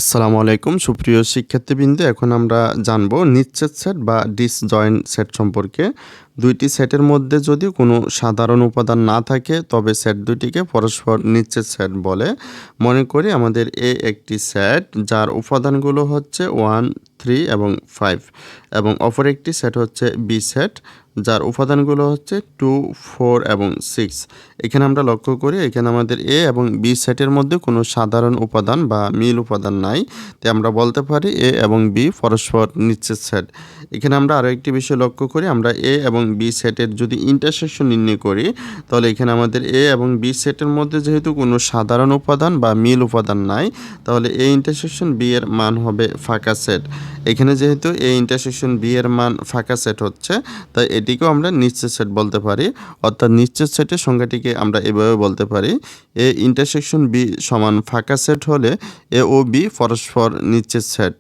আসসালামু আলাইকুম সুপ্রিয় শিক্ষার্থীবৃন্দ, এখন আমরা জানব নিচ্ছেদ সেট বা ডিসজয়েন্ট সেট সম্পর্কে। দুইটি সেটের মধ্যে যদি কোনো সাধারণ উপাদান না থাকে তবে সেট দুটিকে পরস্পর নিচ্ছেদ সেট বলে। মনে করি আমাদের একটি সেট যার উপাদানগুলো হচ্ছে 1, 3 এবং 5 এবং অপর একটি সেট হচ্ছে বি সেট যার উপাদানগুলো হচ্ছে 2, 4 এবং 6। এখানে আমরা লক্ষ্য করি এখানে আমাদের এ এবং বি সেটের মধ্যে কোনো সাধারণ উপাদান বা মিল উপাদান নাই, তাই আমরা বলতে পারি এ এবং বি পরস্পর নিচ্ছেদ সেট। এখানে আমরা আরও একটি বিষয় লক্ষ্য করি, আমরা এ এবং বি সেটের যদি ইন্টারসেকশন নির্ণয় করি তাহলে এখানে আমাদের এ এবং বি সেটের মধ্যে যেহেতু কোনো সাধারণ উপাদান বা মিল উপাদান নাই, তাহলে এ ইন্টারসেকশন বি এর মান হবে ফাঁকা সেট। এখানে যেহেতু এ ইন্টারসেকশন বি এর মান ফাঁকা সেট হচ্ছে, তাই এটিকেও আমরা নিচ্ছেদ সেট বলতে পারি। অর্থাৎ নিচ্ছেদ সেটের সংজ্ঞাটিকে আমরা এভাবে বলতে পারি, এ ইন্টারসেকশন বি সমান ফাঁকা সেট হলে এ ও বি পরস্পর নিচ্ছেদ সেট।